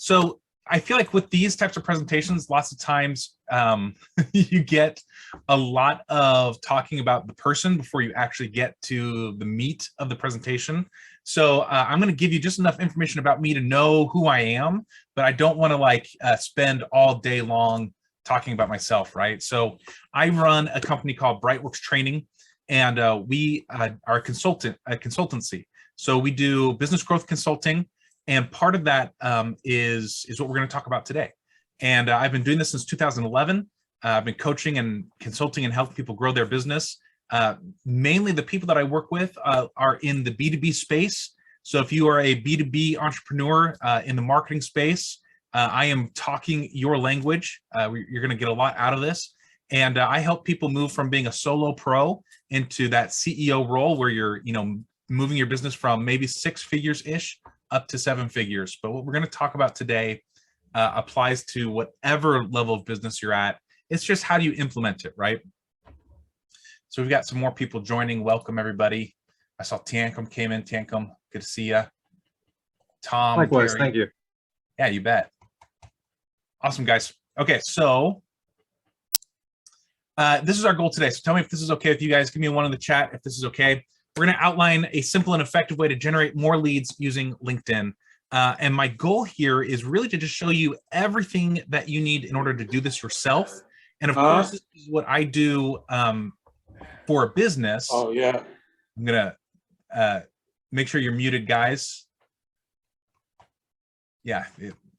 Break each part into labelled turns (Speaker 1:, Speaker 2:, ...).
Speaker 1: So I feel like with these types of presentations, lots of times you get a lot of talking about the person before you actually get to the meat of the presentation. So I'm going to give you just enough information about me to know who I am, but I don't want to like spend all day long talking about myself, right? So I run a company called Brightworks Training, and we are a consultancy. So we do business growth consulting, and part of that is what we're going to talk about today. And I've been doing this since 2011. I've been coaching and consulting and helping people grow their business. Mainly the people that I work with are in the B2B space. So if you are a B2B entrepreneur in the marketing space, I am talking your language. You're going to get a lot out of this. And I help people move from being a solo pro into that CEO role where you're, moving your business from maybe 6 figures-ish up to 7 figures. But what we're going to talk about today applies to whatever level of business you're at. It's just how do you implement it, right? So we've got some more people joining. Welcome, everybody. I saw Tiancum came in. Tiancum, good to see you. Tom.
Speaker 2: Likewise,
Speaker 1: Gary.
Speaker 2: thank you.
Speaker 1: Yeah, you bet. Awesome, guys. Okay, so this is our goal today. So tell me if this is okay with you guys. Give me a 1 in the chat if this is okay. We're going to outline a simple and effective way to generate more leads using LinkedIn. And my goal here is really to just show you everything that you need in order to do this yourself. And of course, this is what I do for a business.
Speaker 3: Oh, yeah.
Speaker 1: I'm going to make sure you're muted, guys. Yeah,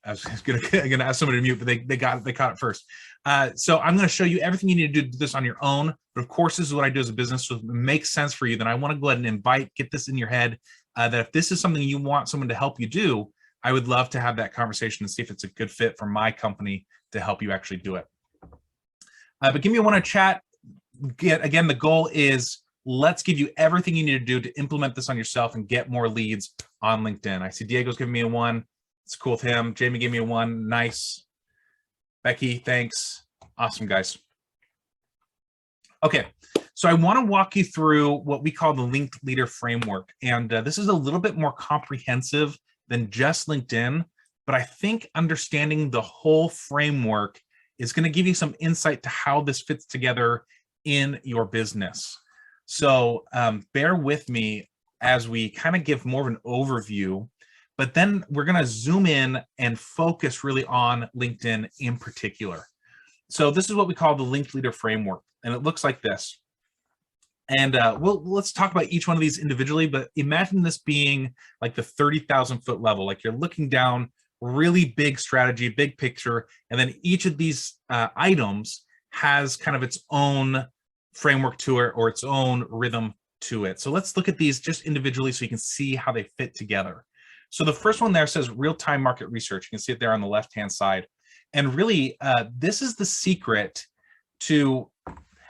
Speaker 1: I was going to ask somebody to mute, but they caught it first. So I'm going to show you everything you need to do this on your own. But of course, this is what I do as a business. So if it makes sense for you, then I want to go ahead and get this in your head that if this is something you want someone to help you do, I would love to have that conversation and see if it's a good fit for my company to help you actually do it. But give me a 1 in chat. Again, the goal is let's give you everything you need to do to implement this on yourself and get more leads on LinkedIn. I see Diego's giving me a 1. It's cool with him. Jamie gave me a 1. Nice. Becky, thanks. Awesome, guys. Okay, so I want to walk you through what we call the Linked Leader Framework. And this is a little bit more comprehensive than just LinkedIn, but I think understanding the whole framework is going to give you some insight to how this fits together in your business. So bear with me as we kind of give more of an overview, but then we're going to zoom in and focus really on LinkedIn in particular. So this is what we call the Linked Leader Framework, and it looks like this. And let's talk about each one of these individually, but imagine this being like the 30,000-foot level, like you're looking down, really big strategy, big picture, and then each of these items has kind of its own framework to it or its own rhythm to it. So let's look at these just individually so you can see how they fit together. So the first one there says real-time market research. You can see it there on the left-hand side. And really, this is the secret to,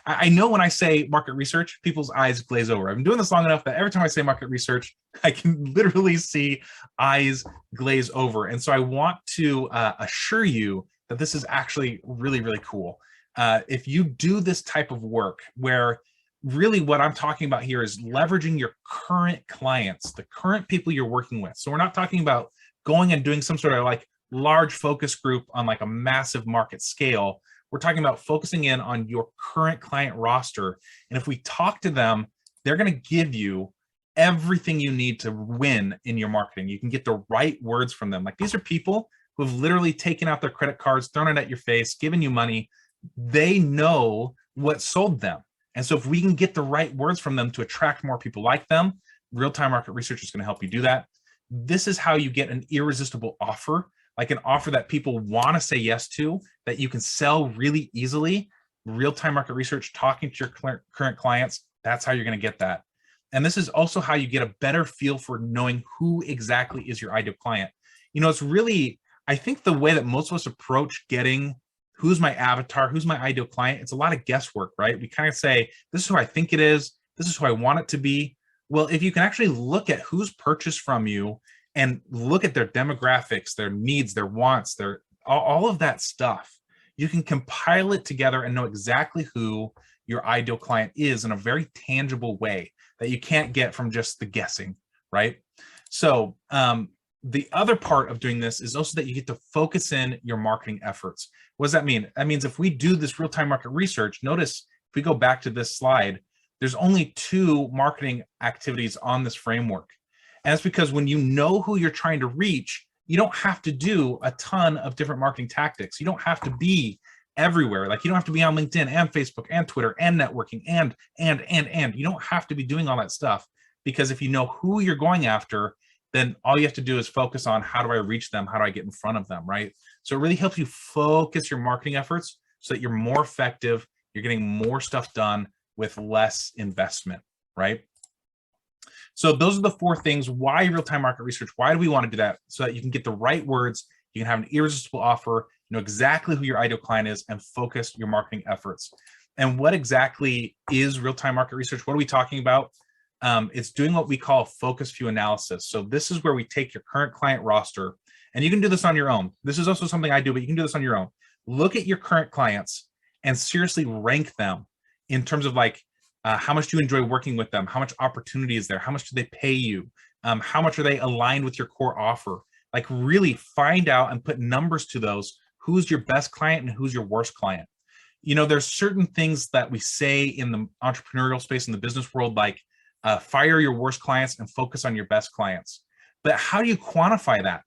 Speaker 1: I know when I say market research, people's eyes glaze over. I've been doing this long enough that every time I say market research, I can literally see eyes glaze over. And so I want to assure you that this is actually really, really cool. If you do this type of work where really what I'm talking about here is leveraging your current clients, the current people you're working with. So we're not talking about going and doing some sort of like large focus group on like a massive market scale. We're talking about focusing in on your current client roster. And if we talk to them, they're going to give you everything you need to win in your marketing. You can get the right words from them. Like these are people who have literally taken out their credit cards, thrown it at your face, given you money. They know what sold them. And so if we can get the right words from them to attract more people like them, real-time market research is going to help you do that. This is how you get an irresistible offer, like an offer that people want to say yes to, that you can sell really easily. Real-time market research, talking to your current clients, that's how you're going to get that. And this is also how you get a better feel for knowing who exactly is your ideal client. It's really, I think the way that most of us approach getting who's my avatar, who's my ideal client, it's a lot of guesswork, right? We kind of say, this is who I think it is, this is who I want it to be. Well, if you can actually look at who's purchased from you and look at their demographics, their needs, their wants, their all of that stuff, you can compile it together and know exactly who your ideal client is in a very tangible way that you can't get from just the guessing, right? So The other part of doing this is also that you get to focus in your marketing efforts. What does that mean? That means if we do this real-time market research, notice if we go back to this slide, there's only 2 marketing activities on this framework. And that's because when you know who you're trying to reach, you don't have to do a ton of different marketing tactics. You don't have to be everywhere. Like, you don't have to be on LinkedIn and Facebook and Twitter and networking and. You don't have to be doing all that stuff, because if you know who you're going after, then all you have to do is focus on, how do I reach them? How do I get in front of them, right? So it really helps you focus your marketing efforts so that you're more effective, you're getting more stuff done with less investment, right? So those are the 4 things. Why real-time market research? Why do we want to do that? So that you can get the right words, you can have an irresistible offer, know exactly who your ideal client is, and focus your marketing efforts. And what exactly is real-time market research? What are we talking about? It's doing what we call focus view analysis. So this is where we take your current client roster, and you can do this on your own. This is also something I do, but you can do this on your own. Look at your current clients and seriously rank them in terms of like, how much do you enjoy working with them? How much opportunity is there? How much do they pay you? How much are they aligned with your core offer? Like, really find out and put numbers to those. Who's your best client and who's your worst client? You know, there's certain things that we say in the entrepreneurial space, in the business world, like fire your worst clients and focus on your best clients. But how do you quantify that?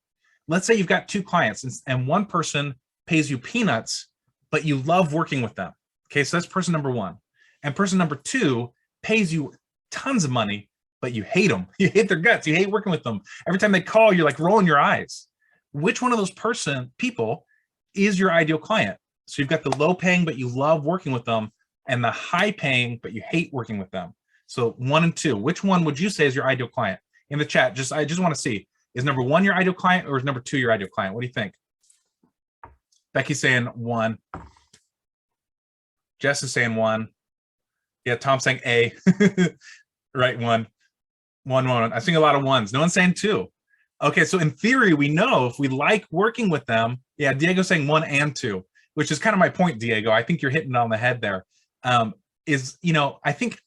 Speaker 1: Let's say you've got 2 clients and one person pays you peanuts, but you love working with them. Okay, so that's person number 1. And person number 2 pays you tons of money, but you hate them. You hate their guts. You hate working with them. Every time they call, you're like rolling your eyes. Which one of those people is your ideal client? So you've got the low paying, but you love working with them, and the high paying, but you hate working with them. So 1 and 2, which one would you say is your ideal client? In the chat, I just want to see, is number 1 your ideal client, or is number 2 your ideal client? What do you think? Becky's saying 1. Jess is saying 1. Yeah, Tom's saying A. Right, 1. 1. I think a lot of 1s. No one's saying 2. Okay, so in theory, we know if we like working with them. Yeah, Diego's saying 1 and 2, which is kind of my point, Diego. I think you're hitting it on the head there. I think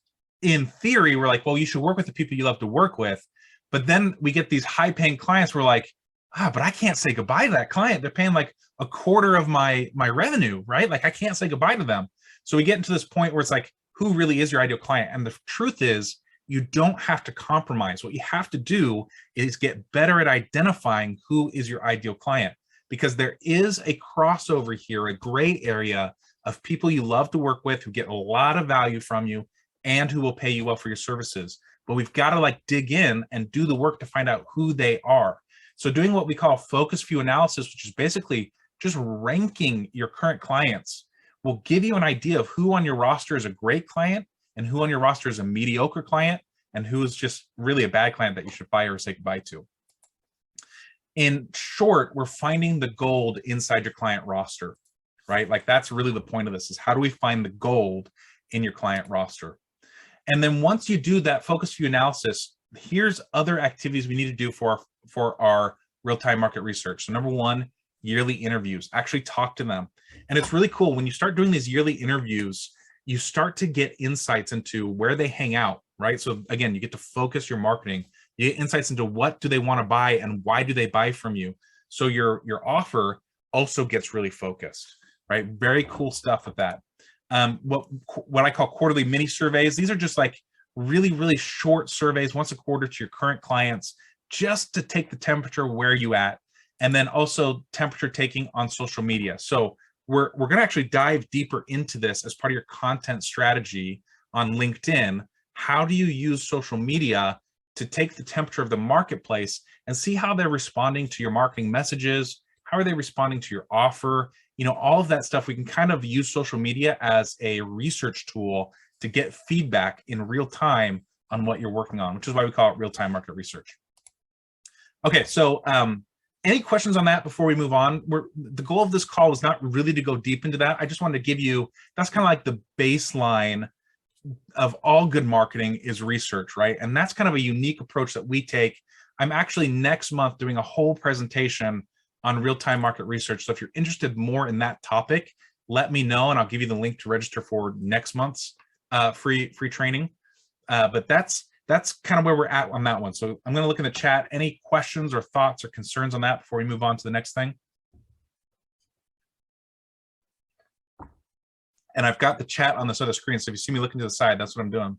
Speaker 1: in theory, we're like, well, you should work with the people you love to work with. But then we get these high paying clients. We're like, but I can't say goodbye to that client. They're paying like a quarter of my revenue, right? Like, I can't say goodbye to them. So we get into this point where it's like, who really is your ideal client? And the truth is, you don't have to compromise. What you have to do is get better at identifying who is your ideal client, because there is a crossover here, a gray area of people you love to work with, who get a lot of value from you and who will pay you well for your services. But we've got to like dig in and do the work to find out who they are. So doing what we call focus view analysis, which is basically just ranking your current clients, will give you an idea of who on your roster is a great client and who on your roster is a mediocre client and who is just really a bad client that you should fire or say goodbye to. In short, we're finding the gold inside your client roster, right? Like, that's really the point of this, is how do we find the gold in your client roster? And then once you do that focus view analysis, here's other activities we need to do for our real-time market research. So number 1, yearly interviews. Actually talk to them. And it's really cool when you start doing these yearly interviews, you start to get insights into where they hang out, right? So again, you get to focus your marketing. You get insights into what do they want to buy and why do they buy from you. So your offer also gets really focused, right? Very cool stuff with that. What I call quarterly mini surveys. These are just like really, really short surveys once a quarter to your current clients, just to take the temperature where you at, and then also temperature taking on social media. So we're going to actually dive deeper into this as part of your content strategy on LinkedIn. How do you use social media to take the temperature of the marketplace and see how they're responding to your marketing messages? How are they responding to your offer? You know, all of that stuff. We can kind of use social media as a research tool to get feedback in real time on what you're working on, which is why we call it real-time market research. Okay, so any questions on that before we move on? The goal of this call was not really to go deep into that. I just wanted to give you, that's kind of like the baseline of all good marketing is research, right? And that's kind of a unique approach that we take. I'm actually next month doing a whole presentation on real-time market research. So if you're interested more in that topic, let me know and I'll give you the link to register for next month's free training. But that's that's kind of where we're at on that one. So I'm going to look in the chat. Any questions or thoughts or concerns on that before we move on to the next thing? And I've got the chat on this other screen. So if you see me looking to the side, that's what I'm doing.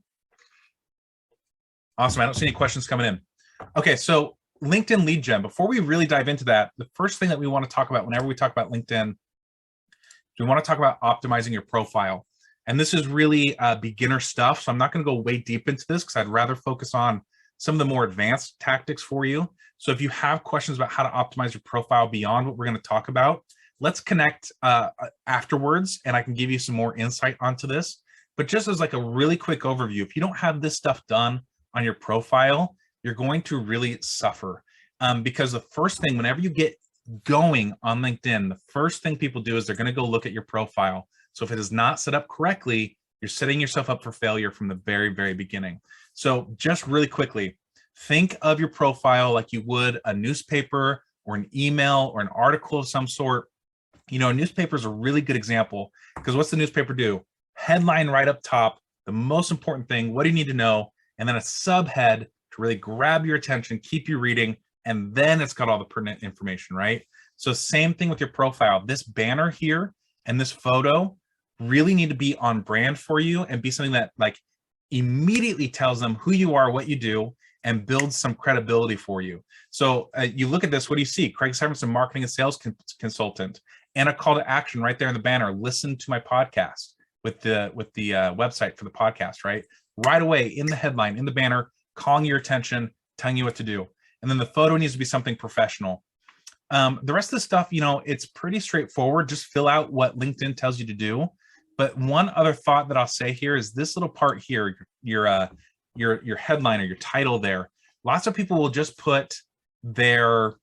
Speaker 1: Awesome. I don't see any questions coming in. Okay, so LinkedIn lead gen. Before we really dive into that, the first thing that we want to talk about whenever we talk about LinkedIn, we want to talk about optimizing your profile. And this is really beginner stuff. So I'm not going to go way deep into this because I'd rather focus on some of the more advanced tactics for you. So if you have questions about how to optimize your profile beyond what we're going to talk about, let's connect afterwards and I can give you some more insight onto this. But just as like a really quick overview, if you don't have this stuff done on your profile, you're going to really suffer because the first thing, whenever you get going on LinkedIn, the first thing people do is they're going to go look at your profile. So if it is not set up correctly, you're setting yourself up for failure from the very, very beginning. So just really quickly, think of your profile like you would a newspaper or an email or an article of some sort. You know, a newspaper is a really good example because what's the newspaper do? Headline right up top, the most important thing, what do you need to know? And then a subhead to really grab your attention, keep you reading, and then it's got all the pertinent information, right? So same thing with your profile. This banner here and this photo really need to be on brand for you and be something that like immediately tells them who you are, what you do, and builds some credibility for you. So you look at this, what do you see? Craig Severson, marketing and sales consultant, and a call to action right there in the banner. Listen to my podcast with the website for the podcast, right? Right away in the headline, in the banner, calling your attention, telling you what to do. And then the photo needs to be something professional. The rest of the stuff, you know, it's pretty straightforward. Just fill out what LinkedIn tells you to do. But one other thought that I'll say here is this little part here, your headline or your title there. Lots of people will just put their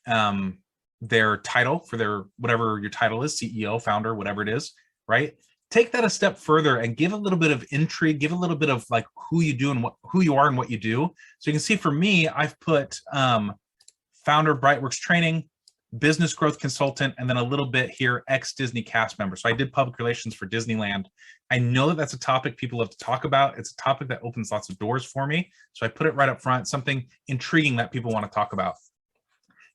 Speaker 1: title for their whatever your title is, CEO, founder, whatever it is, right? Take that a step further and give a little bit of intrigue, give a little bit of like who you do and who you are and what you do. So you can see for me, I've put founder of Brightworks Training, business growth consultant, and then a little bit here, ex-Disney cast member. So I did public relations for Disneyland. I know that that's a topic people love to talk about. It's a topic that opens lots of doors for me. So I put it right up front, something intriguing that people want to talk about.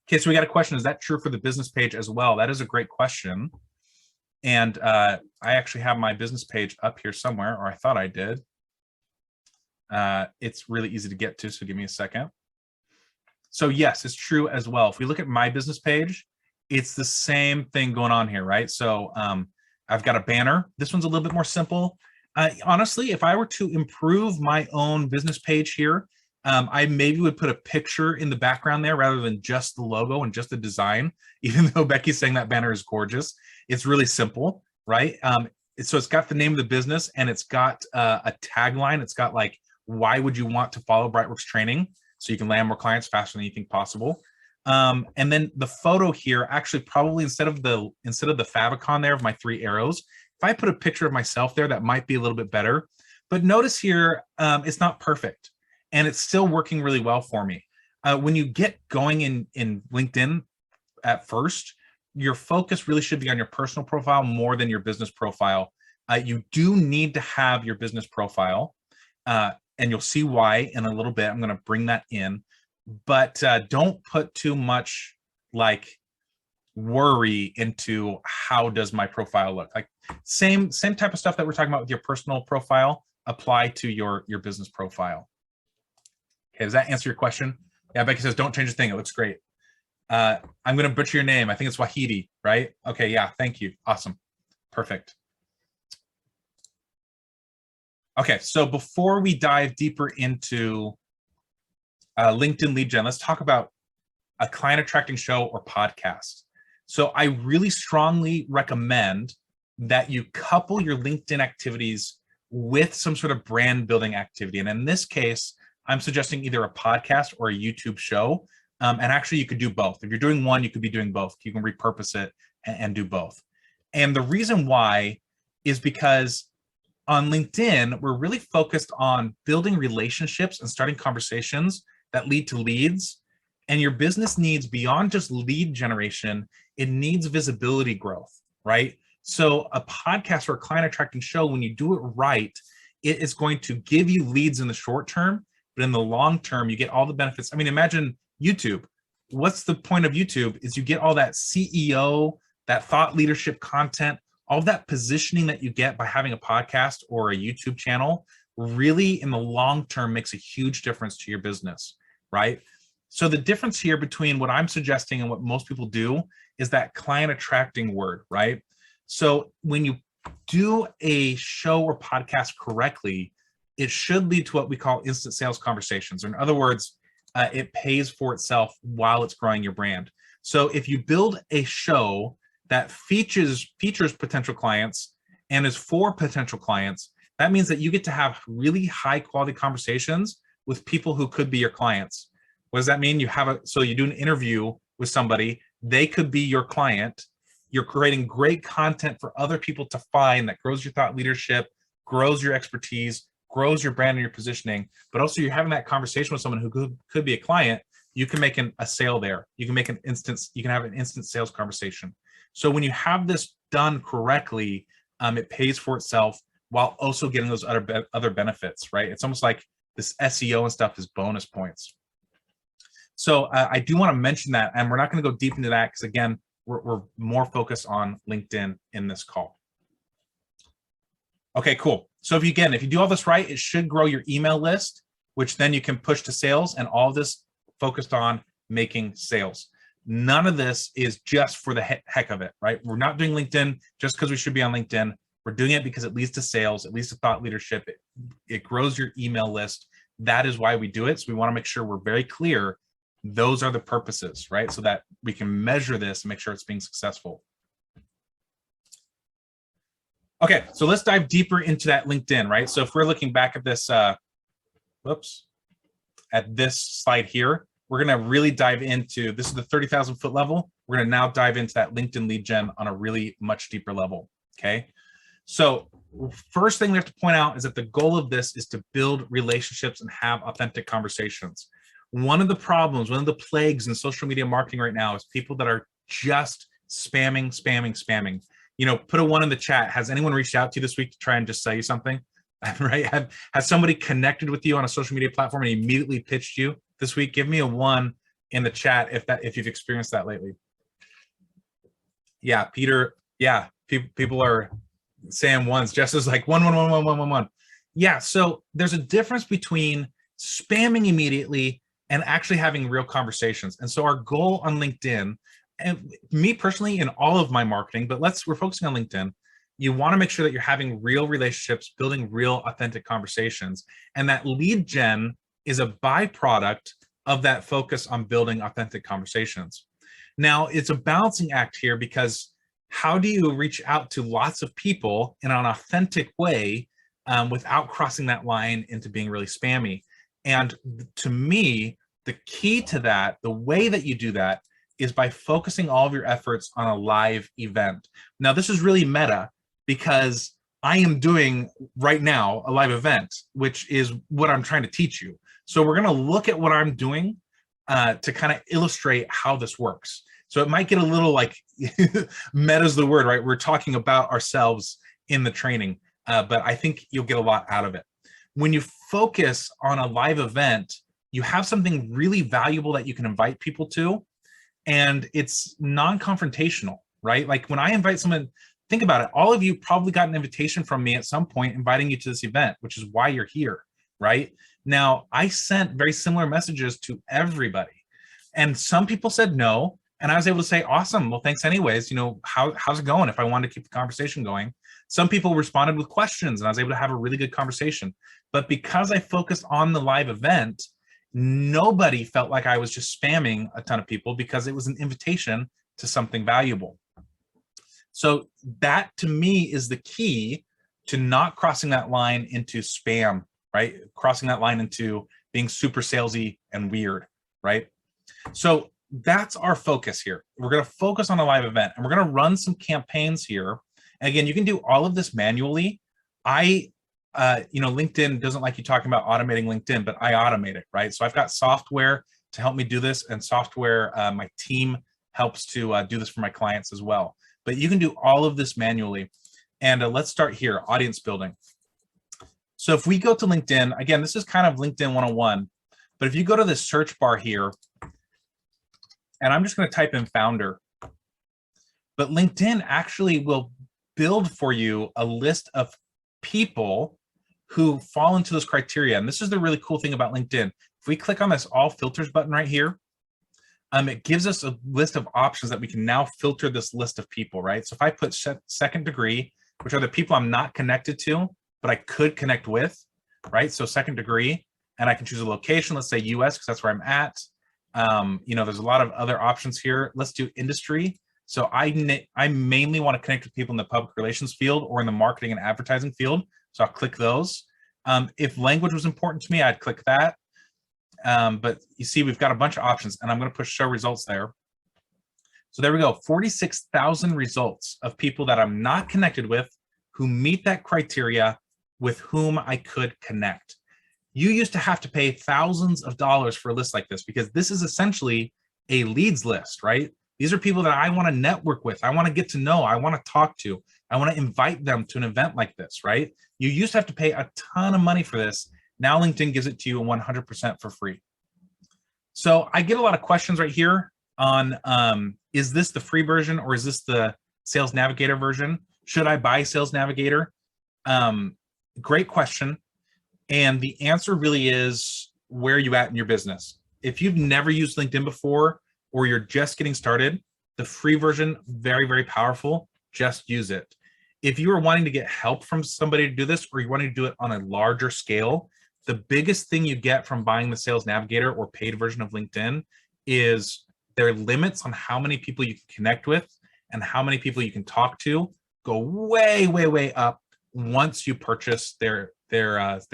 Speaker 1: Okay, so we got a question. Is that true for the business page as well? That is a great question. And I actually have my business page up here somewhere, or I thought I did. It's really easy to get to, so give me a second. So yes, it's true as well. If we look at my business page, it's the same thing going on here, right? So I've got a banner. This one's a little bit more simple. Honestly, if I were to improve my own business page here, I maybe would put a picture in the background there rather than just the logo and just the design, even though Becky's saying that banner is gorgeous. It's really simple, right? So it's got the name of the business and it's got a tagline. It's got like, why would you want to follow Brightworks Training? So you can land more clients faster than you think possible. And then the photo here, actually probably instead of the favicon there of my 3 arrows, if I put a picture of myself there, that might be a little bit better. But notice here, it's not perfect and it's still working really well for me. When you get going in LinkedIn at first, your focus really should be on your personal profile more than your business profile. You do need to have your business profile. And you'll see why in a little bit. I'm going to bring that in, but don't put too much like worry into how does my profile look. Like same type of stuff that we're talking about with your personal profile, apply to your business profile. Okay, does that answer your question? Yeah, Becky says, don't change a thing. It looks great. I'm going to butcher your name. I think it's Wahidi, right? Okay, yeah, thank you. Awesome. Perfect. Okay, so before we dive deeper into LinkedIn lead gen, let's talk about a client attracting show or podcast. So I really strongly recommend that you couple your LinkedIn activities with some sort of brand building activity. And in this case, I'm suggesting either a podcast or a YouTube show. And actually you could do both. If you're doing one, you could be doing both. You can repurpose it and do both. And the reason why is because on LinkedIn, we're really focused on building relationships and starting conversations that lead to leads. And your business needs beyond just lead generation, it needs visibility growth, right? So a podcast or a client attracting show, when you do it right, it is going to give you leads in the short term but in the long term, you get all the benefits. I mean, imagine YouTube. What's the point of YouTube is you get all that CEO, that thought leadership content, all that positioning that you get by having a podcast or a YouTube channel really in the long term makes a huge difference to your business, right? So the difference here between what I'm suggesting and what most people do is that client attracting word, right? So when you do a show or podcast correctly, it should lead to what we call instant sales conversations. Or in other words, it pays for itself while it's growing your brand. So if you build a show that features potential clients and is for potential clients, that means that you get to have really high quality conversations with people who could be your clients. What does that mean? So you do an interview with somebody, they could be your client. You're creating great content for other people to find that grows your thought leadership, grows your expertise, grows your brand and your positioning, but also you're having that conversation with someone who could be a client. You can make a sale there. You can have an instant sales conversation. So when you have this done correctly, it pays for itself while also getting those other benefits, right? It's almost like this SEO and stuff is bonus points. So I do want to mention that, and we're not going to go deep into that because again, we're more focused on LinkedIn in this call. Okay, cool. So if you do all this right, it should grow your email list, which then you can push to sales, and all of this focused on making sales. None of this is just for the heck of it, right? We're not doing LinkedIn just because we should be on LinkedIn. We're doing it because it leads to sales, it leads to thought leadership, it grows your email list. That is why we do it. So we want to make sure we're very clear. Those are the purposes, right? So that we can measure this and make sure it's being successful. Okay, so let's dive deeper into that LinkedIn, right? So if we're looking back at this, at this slide here, we're gonna really dive into, this is the 30,000 foot level. We're gonna now dive into that LinkedIn lead gen on a really much deeper level, okay? So first thing we have to point out is that the goal of this is to build relationships and have authentic conversations. One of the problems, one of the plagues in social media marketing right now is people that are just spamming. You know, put a 1 in the chat. Has anyone reached out to you this week to try and just sell you something? Right? Has somebody connected with you on a social media platform and immediately pitched you this week? Give me a 1 in the chat if you've experienced that lately. Yeah, Peter. Yeah, people are saying ones. Jess is like 1. Yeah, so there's a difference between spamming immediately and actually having real conversations. And so our goal on LinkedIn, and me personally in all of my marketing, but we're focusing on LinkedIn, you want to make sure that you're having real relationships, building real authentic conversations. And that lead gen is a byproduct of that focus on building authentic conversations. Now, it's a balancing act here because how do you reach out to lots of people in an authentic way without crossing that line into being really spammy? And to me, the key to that, the way that you do that is by focusing all of your efforts on a live event. Now, this is really meta because I am doing right now a live event, which is what I'm trying to teach you. So we're going to look at what I'm doing to kind of illustrate how this works. So it might get a little like meta is the word, right? We're talking about ourselves in the training, but I think you'll get a lot out of it. When you focus on a live event, you have something really valuable that you can invite people to, and it's non-confrontational, right? Like when I invite someone, think about it, all of you probably got an invitation from me at some point inviting you to this event, which is why you're here, right? Now, I sent very similar messages to everybody, and some people said no, and I was able to say, awesome, well, thanks anyways, you know, how's it going if I wanted to keep the conversation going? Some people responded with questions, and I was able to have a really good conversation. But because I focused on the live event, nobody felt like I was just spamming a ton of people because it was an invitation to something valuable. So that to me is the key to not crossing that line into spam, right? Crossing that line into being super salesy and weird, right? So that's our focus here. We're going to focus on a live event, and we're going to run some campaigns here. And again, you can do all of this manually. LinkedIn doesn't like you talking about automating LinkedIn, but I automate it, right? So I've got software to help me do this, and software, my team helps to do this for my clients as well. But you can do all of this manually. And let's start here, audience building. So if we go to LinkedIn, again, this is kind of LinkedIn 101, but if you go to the search bar here, and I'm just going to type in founder, but LinkedIn actually will build for you a list of people who fall into those criteria. And this is the really cool thing about LinkedIn. If we click on this all filters button right here, it gives us a list of options that we can now filter this list of people, right? So if I put second degree, which are the people I'm not connected to, but I could connect with, right? So second degree, and I can choose a location, let's say US, because that's where I'm at. There's a lot of other options here. Let's do industry. So I mainly want to connect with people in the public relations field or in the marketing and advertising field. So I'll click those. If language was important to me, I'd click that. But you see, we've got a bunch of options, and I'm going to push show results there. So there we go, 46,000 results of people that I'm not connected with who meet that criteria with whom I could connect. You used to have to pay thousands of dollars for a list like this because this is essentially a leads list, right? These are people that I want to network with. I want to get to know. I want to talk to. I want to invite them to an event like this, right? You used to have to pay a ton of money for this. Now LinkedIn gives it to you 100% for free. So I get a lot of questions right here on, is this the free version or is this the Sales Navigator version? Should I buy Sales Navigator? Great question. And the answer really is, where are you at in your business? If you've never used LinkedIn before, or you're just getting started, the free version, very, very powerful. Just use it. If you are wanting to get help from somebody to do this, or you want to do it on a larger scale, the biggest thing you get from buying the Sales Navigator or paid version of LinkedIn is their limits on how many people you can connect with and how many people you can talk to go way, way, way up once you purchase their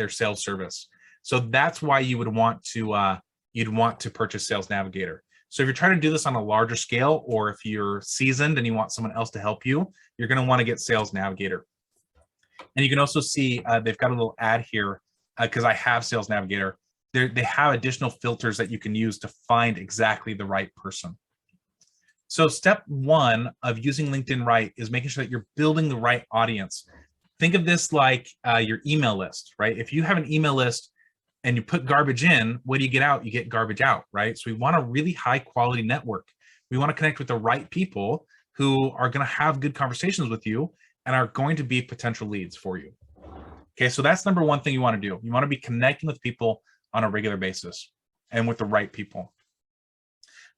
Speaker 1: sales service. So that's why you would want to purchase Sales Navigator. So if you're trying to do this on a larger scale, or if you're seasoned and you want someone else to help you, you're going to want to get Sales Navigator. And you can also see they've got a little ad here because I have Sales Navigator. They have additional filters that you can use to find exactly the right person. So step one of using LinkedIn right is making sure that you're building the right audience. Think of this like your email list, right? If you have an email list and you put garbage in, what do you get out? You get garbage out, right? So we want a really high quality network. We want to connect with the right people who are going to have good conversations with you and are going to be potential leads for you. Okay, so that's number one thing you want to do. You want to be connecting with people on a regular basis and with the right people.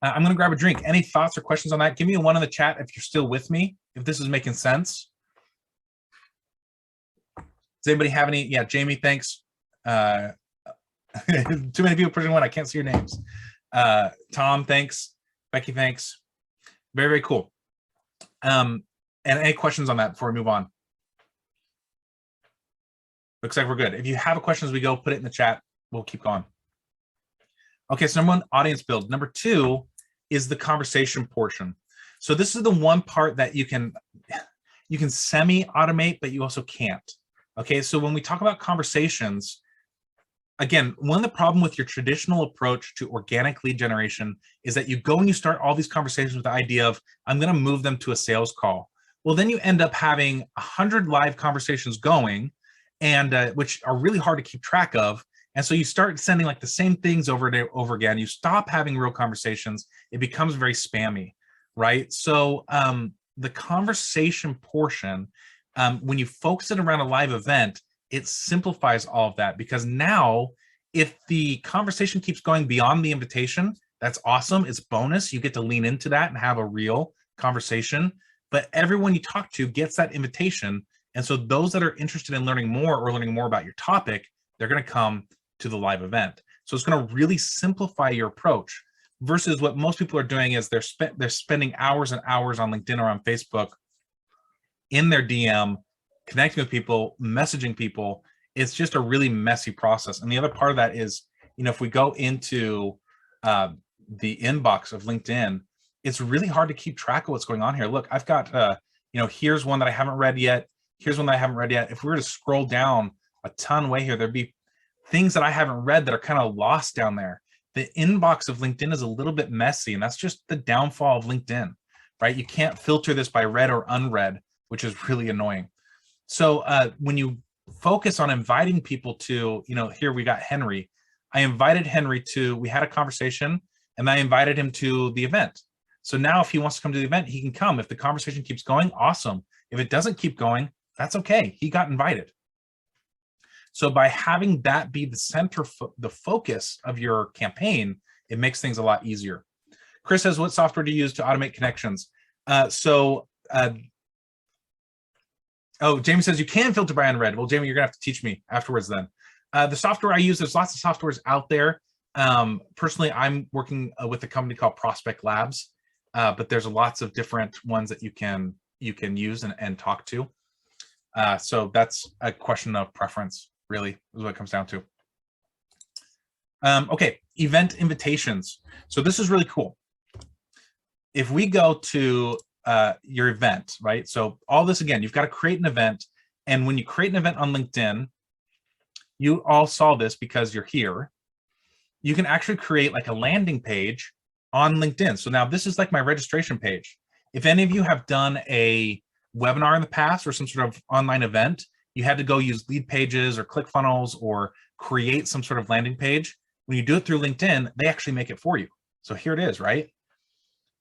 Speaker 1: I'm going to grab a drink. Any thoughts or questions on that? Give me a one in the chat if you're still with me, if this is making sense. Does anybody have any? Yeah, Jamie, thanks. Too many people pushing one. I can't see your names. Tom, thanks. Becky, thanks. Very, very cool. And any questions on that before we move on? Looks like we're good. If you have a question as we go, put it in the chat. We'll keep going. Okay, so number one, audience build. Number two is the conversation portion. So this is the one part that you can semi-automate, but you also can't. Okay, so when we talk about conversations, again, one of the problem with your traditional approach to organic lead generation is that you go and you start all these conversations with the idea of, I'm going to move them to a sales call. Well, then you end up having 100 live conversations going, and which are really hard to keep track of. And so you start sending like the same things over and over again. You stop having real conversations. It becomes very spammy, right? So the conversation portion, when you focus it around a live event, it simplifies all of that, because now if the conversation keeps going beyond the invitation, that's awesome. It's bonus. You get to lean into that and have a real conversation, but everyone you talk to gets that invitation. And so those that are interested in learning more or learning more about your topic, they're going to come to the live event. So it's going to really simplify your approach versus what most people are doing is they're spending hours and hours on LinkedIn or on Facebook in their DM, connecting with people, messaging people. It's just a really messy process. And the other part of that is, if we go into the inbox of LinkedIn, it's really hard to keep track of what's going on here. Look, I've got, here's one that I haven't read yet. Here's one that I haven't read yet. If we were to scroll down a ton way here, there'd be things that I haven't read that are kind of lost down there. The inbox of LinkedIn is a little bit messy, and that's just the downfall of LinkedIn, right? You can't filter this by read or unread, which is really annoying. So when you focus on inviting people to, here we got Henry. I invited Henry we had a conversation, and I invited him to the event. So now if he wants to come to the event, he can come. If the conversation keeps going, awesome. If it doesn't keep going, that's okay. He got invited. So by having that be the focus of your campaign, it makes things a lot easier. Chris says, what software do you use to automate connections? Oh, Jamie says you can filter by unread. Well, Jamie, you're gonna have to teach me afterwards then. The software I use, there's lots of softwares out there. Personally, I'm working with a company called Prospect Labs, but there's lots of different ones that you can use and talk to. So that's a question of preference, really, is what it comes down to. Okay, event invitations. So this is really cool. If we go to your event, right? So all this, again, you've got to create an event. And when you create an event on LinkedIn, you all saw this because you're here. You can actually create like a landing page on LinkedIn. So now this is like my registration page. If any of you have done a webinar in the past or some sort of online event, you had to go use lead pages or ClickFunnels or create some sort of landing page. When you do it through LinkedIn, they actually make it for you. So here it is, right?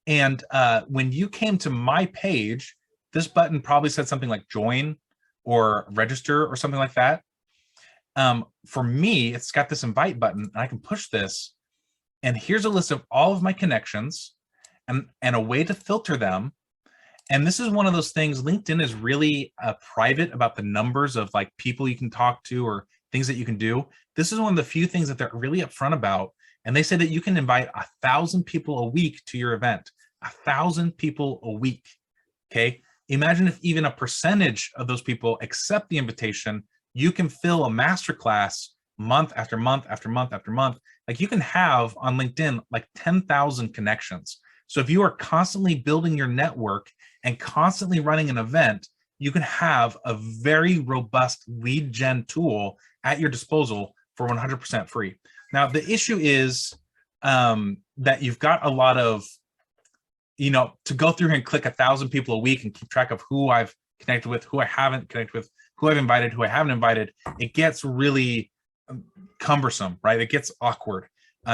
Speaker 1: And when you came to my page, this button probably said something like join or register or something like that. For me, it's got this invite button, and I can push this. And here's a list of all of my connections and a way to filter them. And this is one of those things, LinkedIn is really private about the numbers of like people you can talk to or things that you can do. This is one of the few things that they're really upfront about. And they say that you can invite 1,000 people a week to your event, 1,000 people a week, okay? Imagine if even a percentage of those people accept the invitation, you can fill a masterclass month after month after month after month. Like you can have on LinkedIn, like 10,000 connections. So if you are constantly building your network and constantly running an event, you can have a very robust lead gen tool at your disposal for 100% free. Now, the issue is that you've got a lot of, to go through here and click 1,000 people a week and keep track of who I've connected with, who I haven't connected with, who I've invited, who I haven't invited. It gets really cumbersome, right? It gets awkward.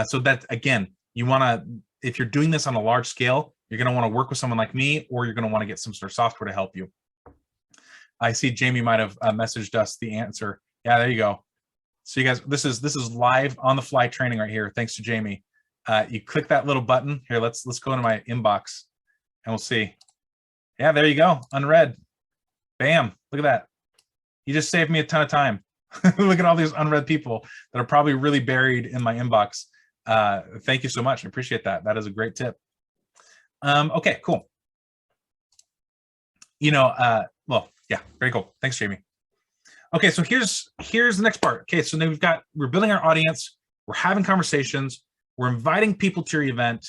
Speaker 1: So that, again, you want to, if you're doing this on a large scale, you're going to want to work with someone like me, or you're going to want to get some sort of software to help you. I see Jamie might have messaged us the answer. Yeah, there you go. So you guys, this is live on the fly training right here. Thanks to Jamie. You click that little button here. Let's go into my inbox and we'll see. Yeah, there you go. Unread. Bam. Look at that. You just saved me a ton of time. Look at all these unread people that are probably really buried in my inbox. Thank you so much. I appreciate that. That is a great tip. Okay, cool. Well, yeah, very cool. Thanks, Jamie. Okay, so here's the next part. Okay, so now we're building our audience, we're having conversations, we're inviting people to your event.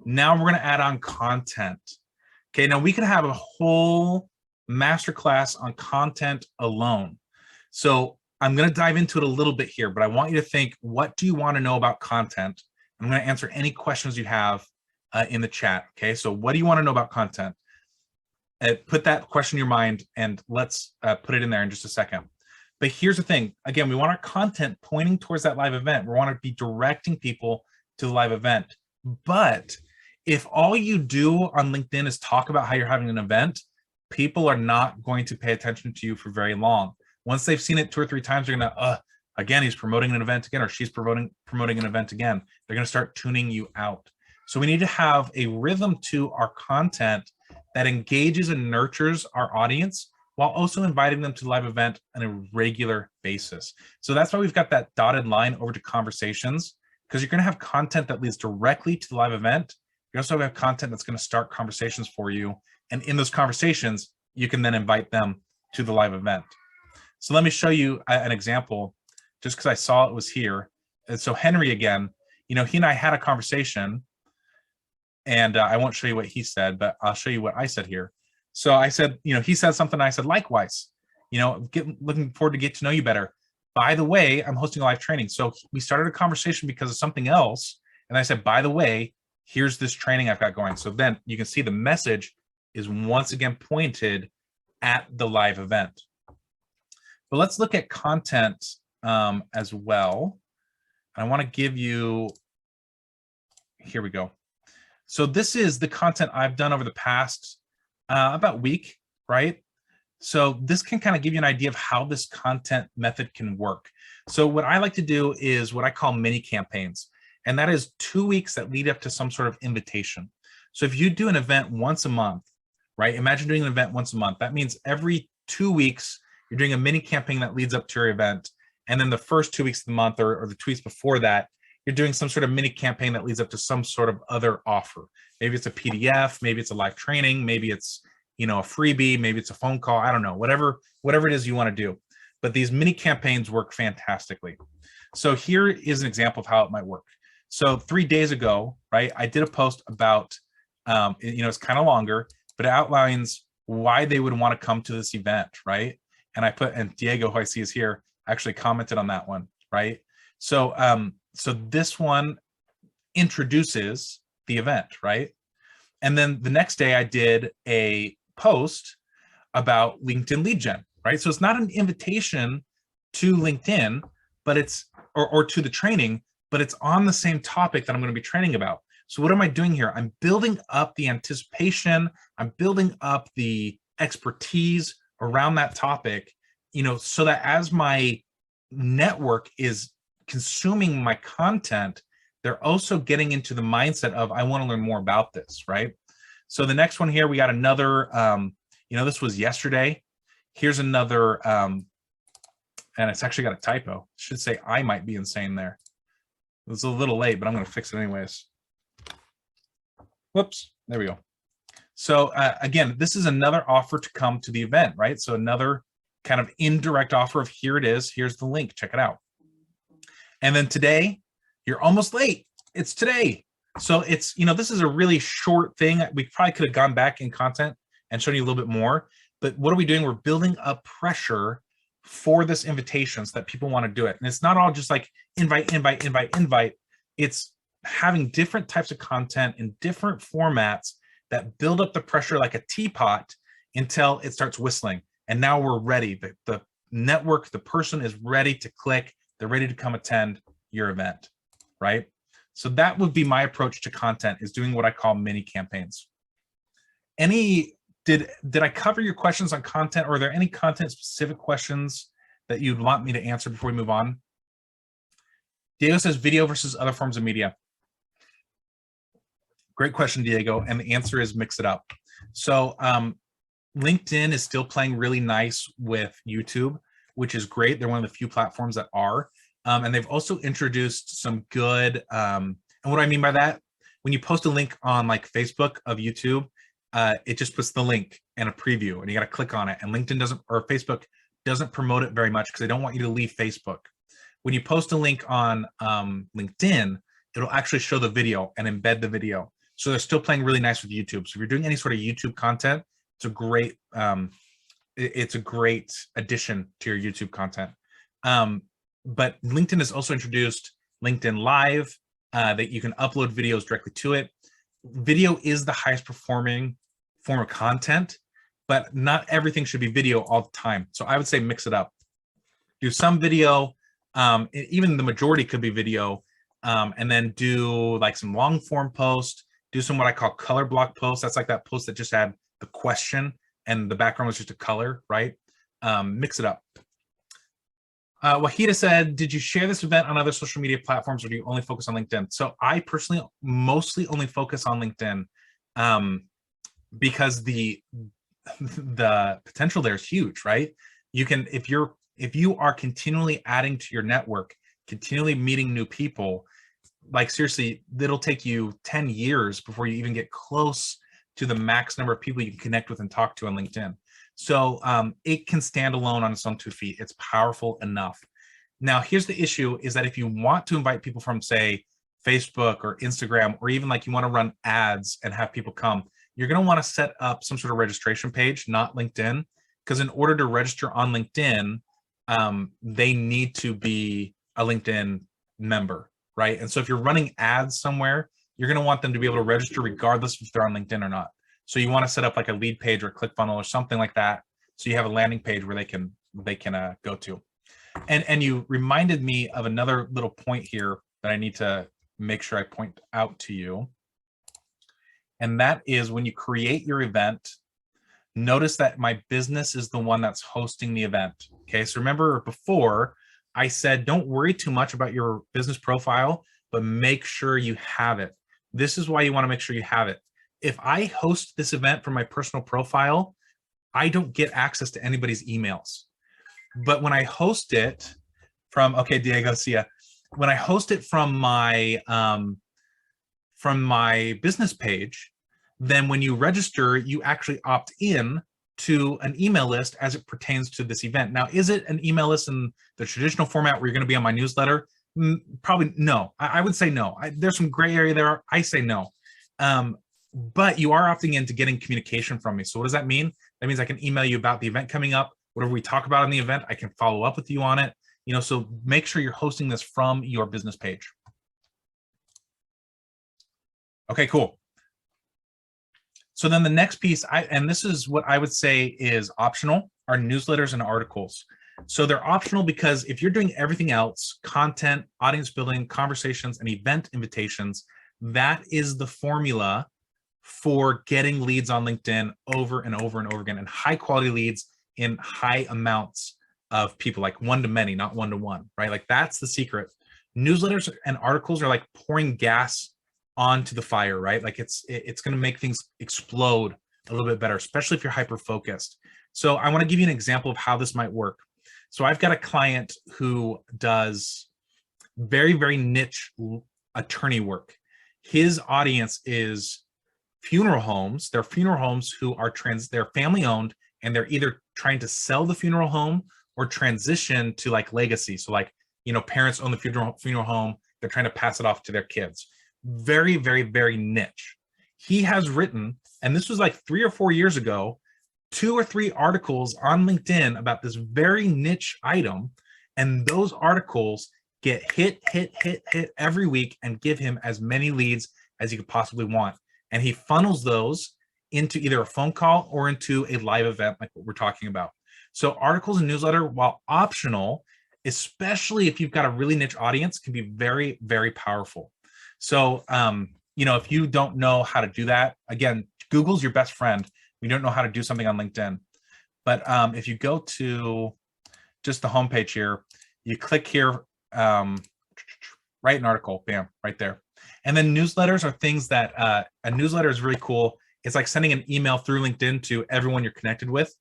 Speaker 1: Now we're gonna add on content. Okay, now we can have a whole masterclass on content alone. So I'm gonna dive into it a little bit here, but I want you to think, what do you wanna know about content? I'm gonna answer any questions you have in the chat, okay? So what do you wanna know about content? Put that question in your mind and let's put it in there in just a second. But here's the thing. Again, we want our content pointing towards that live event. We want to be directing people to the live event. But if all you do on LinkedIn is talk about how you're having an event, people are not going to pay attention to you for very long. Once they've seen it 2 or 3 times, they're gonna, again, he's promoting an event again, or she's promoting an event again. They're gonna start tuning you out. So we need to have a rhythm to our content that engages and nurtures our audience while also inviting them to the live event on a regular basis. So that's why we've got that dotted line over to conversations, because you're going to have content that leads directly to the live event. You also have content that's going to start conversations for you. And in those conversations, you can then invite them to the live event. So let me show you an example, just because I saw it was here. And so Henry, again, he and I had a conversation. And I won't show you what he said, but I'll show you what I said here. So I said, he said something, I said, likewise, looking forward to get to know you better. By the way, I'm hosting a live training. So we started a conversation because of something else. And I said, by the way, here's this training I've got going. So then you can see the message is once again pointed at the live event. But let's look at content as well. I want to give you, here we go. So this is the content I've done over the past about week, right? So this can kind of give you an idea of how this content method can work. So what I like to do is what I call mini campaigns, and that is 2 weeks that lead up to some sort of invitation. So if you do an event once a month, right? Imagine doing an event once a month. That means every 2 weeks, you're doing a mini campaign that leads up to your event. And then the first 2 weeks of the month or the 2 weeks before that, you're doing some sort of mini campaign that leads up to some sort of other offer. Maybe it's a PDF, maybe it's a live training, maybe it's a freebie, maybe it's a phone call, I don't know, whatever it is you want to do. But these mini campaigns work fantastically. So here is an example of how it might work. So 3 days ago, right, I did a post about, it's kind of longer, but it outlines why they would want to come to this event, right? And Diego, who I see is here, actually commented on that one, right? So, so this one introduces the event, right? And then the next day I did a post about LinkedIn lead gen, right? So it's not an invitation to LinkedIn, but it's, or to the training, but it's on the same topic that I'm going to be training about. So what am I doing here? I'm building up the anticipation. I'm building up the expertise around that topic, so that as my network is consuming my content, they're also getting into the mindset of, I want to learn more about this, right? So the next one here, we got another, this was yesterday. Here's another, and it's actually got a typo. It should say I might be insane there. It was a little late, but I'm going to fix it anyways. Whoops, there we go. So again, this is another offer to come to the event, right? So another kind of indirect offer of, here it is, here's the link, check it out. And then today, you're almost late. It's today. So it's, this is a really short thing. We probably could have gone back in content and shown you a little bit more, but what are we doing? We're building up pressure for this invitation so that people want to do it. And it's not all just like invite. It's having different types of content in different formats that build up the pressure like a teapot until it starts whistling. And now we're ready. The network, the person is ready to click. They're ready to come attend your event, right? So that would be my approach to content, is doing what I call mini campaigns. Did I cover your questions on content, or are there any content specific questions that you'd want me to answer before we move on? Diego says video versus other forms of media. Great question, Diego. And the answer is mix it up. So LinkedIn is still playing really nice with YouTube, which is great. They're one of the few platforms that are. And they've also introduced some good, and what do I mean by that? When you post a link on like Facebook of YouTube, it just puts the link and a preview, and you got to click on it. And LinkedIn doesn't, or Facebook doesn't promote it very much because they don't want you to leave Facebook. When you post a link on LinkedIn, it'll actually show the video and embed the video. So they're still playing really nice with YouTube. So if you're doing any sort of YouTube content, it's a great addition to your YouTube content. But LinkedIn has also introduced LinkedIn Live, that you can upload videos directly to it. Video is the highest performing form of content, but not everything should be video all the time. So I would say mix it up. Do some video, even the majority could be video, and then do like some long form post, do some what I call color block posts. That's like that post that just had the question and the background was just a color, right? Mix it up. Wahida said, did you share this event on other social media platforms, or do you only focus on LinkedIn? So I personally mostly only focus on LinkedIn, because the potential there is huge, right? You can, if you are continually adding to your network, continually meeting new people, like seriously, it'll take you 10 years before you even get close to the max number of people you can connect with and talk to on LinkedIn. So it can stand alone on its own 2 feet. It's powerful enough. Now, here's the issue, is that if you want to invite people from, say, Facebook or Instagram, or even like you want to run ads and have people come, you're going to want to set up some sort of registration page, not LinkedIn, because in order to register on LinkedIn, they need to be a LinkedIn member, right? And so if you're running ads somewhere, you're going to want them to be able to register regardless if they're on LinkedIn or not. So you want to set up like a lead page or a ClickFunnels or something like that, so you have a landing page where they can they can go to. And you reminded me of another little point here that I need to make sure I point out to you. And that is when you create your event, notice that my business is the one that's hosting the event. Okay, so remember before I said, don't worry too much about your business profile, but make sure you have it. This is why you want to make sure you have it. If I host this event from my personal profile, I don't get access to anybody's emails. But when I host it from, okay, Diego, see ya. When I host it from my business page, then when you register, you actually opt in to an email list as it pertains to this event. Now, is it an email list in the traditional format where you're going to be on my newsletter? Probably no. I would say no. There's some gray area there. I say no. But you are opting in to getting communication from me. So what does that mean? That means I can email you about the event coming up. Whatever we talk about in the event, I can follow up with you on it. So make sure you're hosting this from your business page. Okay, cool. So then the next piece, and this is what I would say is optional, are newsletters and articles. So they're optional because if you're doing everything else, content, audience building, conversations, and event invitations, that is the formula for getting leads on LinkedIn over and over and over again, and high quality leads in high amounts of people, like one to many, not one to one, right? Like that's the secret. Newsletters and articles are like pouring gas onto the fire, right? Like it's going to make things explode a little bit better, especially if you're hyper focused. So I want to give you an example of how this might work. So I've got a client who does very, very niche attorney work. His audience is funeral homes. They're funeral homes who are they're family owned, and they're either trying to sell the funeral home or transition to like legacy. So like, parents own the funeral home. They're trying to pass it off to their kids. Very, very, very niche. He has written, and this was like 3 or 4 years ago, 2 or 3 articles on LinkedIn about this very niche item. And those articles get hit every week and give him as many leads as he could possibly want. And he funnels those into either a phone call or into a live event like what we're talking about. So articles and newsletter, while optional, especially if you've got a really niche audience, can be very, very powerful. So, if you don't know how to do that, again, Google's your best friend. We don't know how to do something on LinkedIn. But if you go to just the homepage here, you click here, write an article, bam, right there. And then newsletters are things that a newsletter is really cool. It's like sending an email through LinkedIn to everyone you're connected with.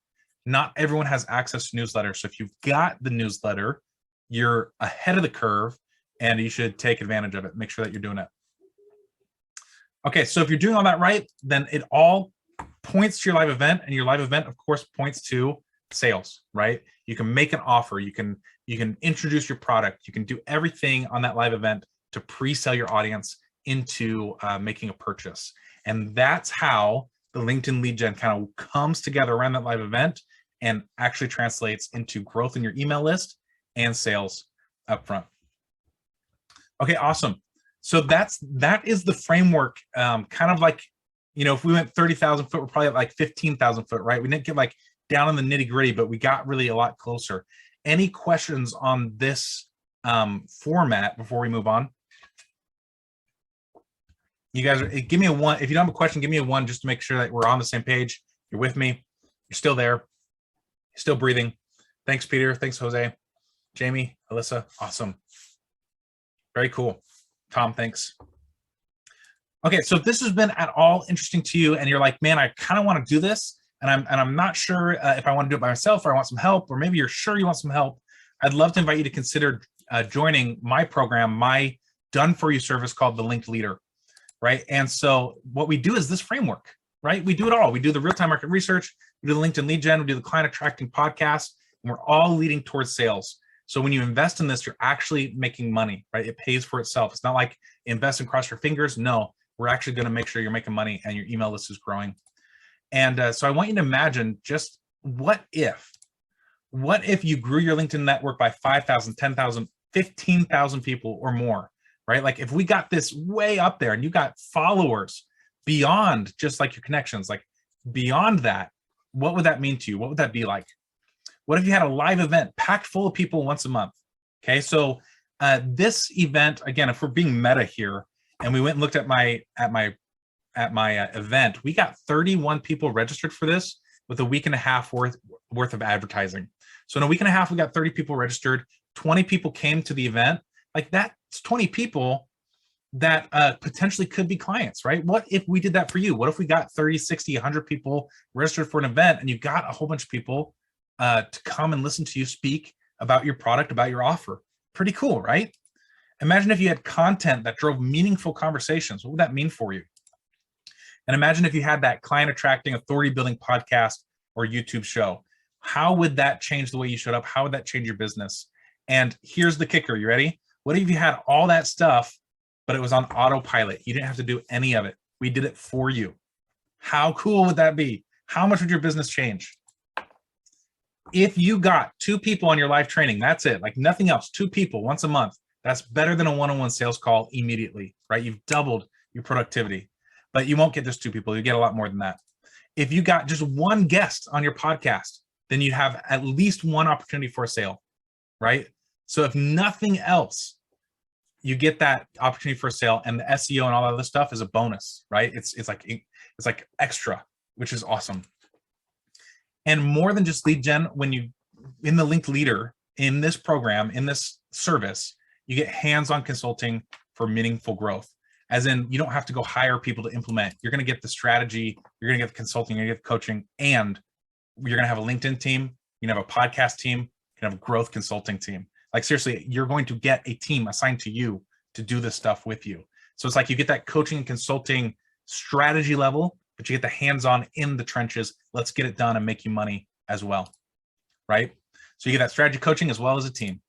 Speaker 1: Not everyone has access to newsletters. So if you've got the newsletter, you're ahead of the curve and you should take advantage of it. Make sure that you're doing it. Okay, so if you're doing all that right, then it all points to your live event, and your live event, of course, points to sales, right? You can make an offer, you can introduce your product, you can do everything on that live event to pre-sell your audience into making a purchase. And that's how the LinkedIn lead gen kind of comes together around that live event and actually translates into growth in your email list and sales up front. Okay, awesome. So that is the framework, kind of like, if we went 30,000 foot, we're probably at like 15,000 foot, right? We didn't get like down in the nitty gritty, but we got really a lot closer. Any questions on this format before we move on? You guys, give me a 1. If you don't have a question, give me a 1 just to make sure that we're on the same page. You're with me. You're still there. You're still breathing. Thanks, Peter. Thanks, Jose. Jamie, Alyssa, awesome. Very cool. Tom, thanks. Okay, so if this has been at all interesting to you and you're like, man, I kind of want to do this, and I'm not sure if I want to do it by myself or I want some help, or maybe you're sure you want some help, I'd love to invite you to consider joining my program, my done-for-you service called The Linked Leader, right? And so what we do is this framework, right? We do it all. We do the real-time market research, we do the LinkedIn lead gen, we do the client attracting podcast, and we're all leading towards sales. So when you invest in this, you're actually making money, right? It pays for itself. It's not like invest and cross your fingers. No, we're actually going to make sure you're making money and your email list is growing. And so I want you to imagine just what if you grew your LinkedIn network by 5,000, 10,000, 15,000 people or more, right? Like if we got this way up there and you got followers beyond just like your connections, like beyond that, what would that mean to you? What would that be like? What if you had a live event packed full of people once a month? Okay, so this event, again, if we're being meta here, and we went and looked at my event, we got 31 people registered for this with a week and a half worth of advertising. So in a week and a half, we got 30 people registered. 20 people came to the event. Like, that's 20 people that potentially could be clients, right? What if we did that for you? What if we got 30, 60, 100 people registered for an event, and you got a whole bunch of people to come and listen to you speak about your product, about your offer? Pretty cool, right? Imagine if you had content that drove meaningful conversations. What would that mean for you? And imagine if you had that client attracting, authority building podcast or YouTube show. How would that change the way you showed up? How would that change your business? And here's the kicker. You ready? What if you had all that stuff, but it was on autopilot? You didn't have to do any of it. We did it for you. How cool would that be? How much would your business change? If you got 2 people on your live training, that's it, like nothing else, 2 people once a month, that's better than a one-on-one sales call immediately, right? You've doubled your productivity, but you won't get just 2 people. You get a lot more than that. If you got just 1 guest on your podcast, then you have at least 1 opportunity for a sale, right? So if nothing else, you get that opportunity for a sale, and the SEO and all that other stuff is a bonus, right? It's like extra, which is awesome. And more than just lead gen, when you in the linked leader, in this program, in this service, you get hands-on consulting for meaningful growth. As in, you don't have to go hire people to implement. You're going to get the strategy, you're going to get the consulting, you're going to get the coaching, and you're going to have a LinkedIn team, you're going to have a podcast team, you're going to have a growth consulting team. Like, seriously, you're going to get a team assigned to you to do this stuff with you. So it's like you get that coaching and consulting strategy level, but you get the hands-on in the trenches. Let's get it done and make you money as well, right? So you get that strategy coaching as well as a team.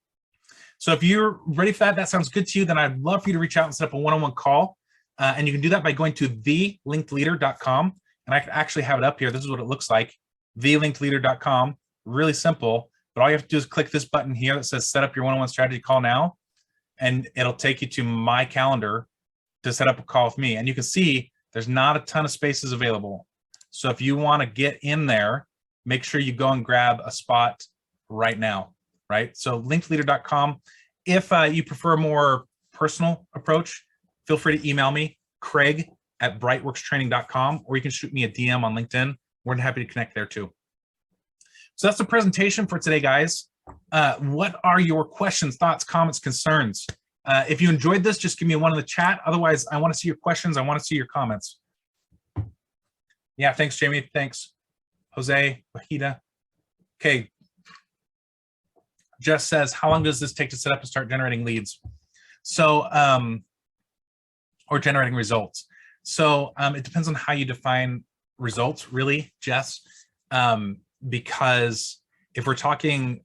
Speaker 1: So if you're ready for that, that sounds good to you, then I'd love for you to reach out and set up a one-on-one call. And you can do that by going to thelinkedleader.com. And I can actually have it up here. This is what it looks like, thelinkedleader.com. Really simple, but all you have to do is click this button here that says set up your one-on-one strategy call now, and it'll take you to my calendar to set up a call with me. And you can see there's not a ton of spaces available. So if you want to get in there, make sure you go and grab a spot right now, right? So linkedleader.com. If you prefer a more personal approach, feel free to email me, craig@brightworkstraining.com, or you can shoot me a DM on LinkedIn. More than happy to connect there too. So that's the presentation for today, guys. What are your questions, thoughts, comments, concerns? If you enjoyed this, just give me one in the chat. Otherwise, I want to see your questions. I want to see your comments. Yeah, thanks, Jamie. Thanks, Jose, Wahida. Okay. Jess says, how long does this take to set up and start generating leads? So, or generating results. So it depends on how you define results, really, Jess, because if we're talking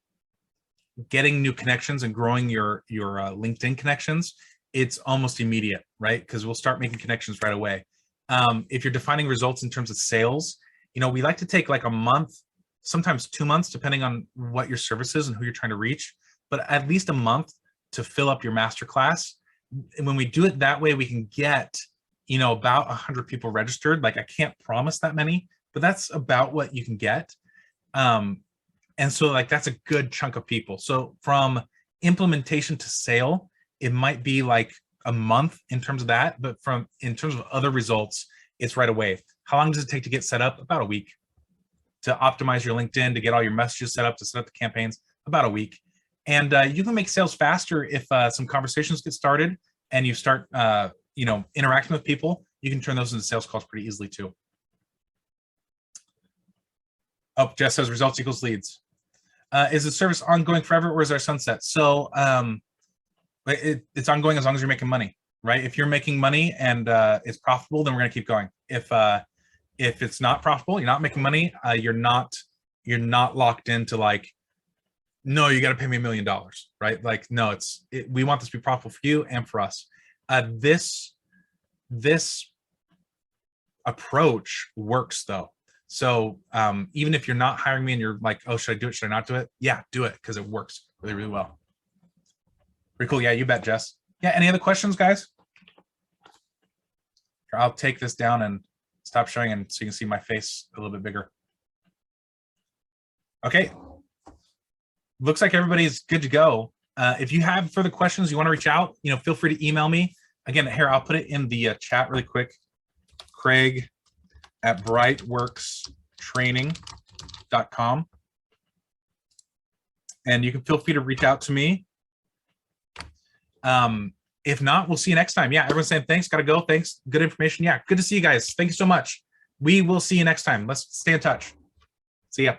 Speaker 1: getting new connections and growing your LinkedIn connections, it's almost immediate, right? Because we'll start making connections right away. If you're defining results in terms of sales, we like to take like a month, sometimes 2 months, depending on what your service is and who you're trying to reach, but at least a month to fill up your masterclass. And when we do it that way, we can get, about 100 people registered. Like, I can't promise that many, but that's about what you can get. And so like, that's a good chunk of people. So from implementation to sale, it might be like a month in terms of that, but in terms of other results, it's right away. How long does it take to get set up? About a week. To optimize your LinkedIn, to get all your messages set up, to set up the campaigns, about a week. And you can make sales faster if some conversations get started and you start, interacting with people. You can turn those into sales calls pretty easily too. Oh, Jess says results equals leads. Is the service ongoing forever, or is there a sunset? So it's ongoing as long as you're making money, right? If you're making money and it's profitable, then we're going to keep going. If it's not profitable, you're not making money, you're not locked into like, no, you got to pay me $1 million, right? Like, no, we want this to be profitable for you and for us. This approach works though. So even if you're not hiring me and you're like, oh, should I do it? Should I not do it? Yeah, do it, because it works really, really well. Pretty cool. Yeah, you bet, Jess. Yeah, any other questions, guys? Here, I'll take this down and stop showing, and so you can see my face a little bit bigger. Okay. looks like everybody's good to go. If you have further questions, you want to reach out, feel free to email me. Again, here, I'll put it in the chat really quick. Craig at brightworkstraining.com. And you can feel free to reach out to me. If not, we'll see you next time. Yeah, everyone's saying thanks, gotta go. Thanks, good information. Yeah, good to see you guys. Thank you so much. We will see you next time. Let's stay in touch. See ya.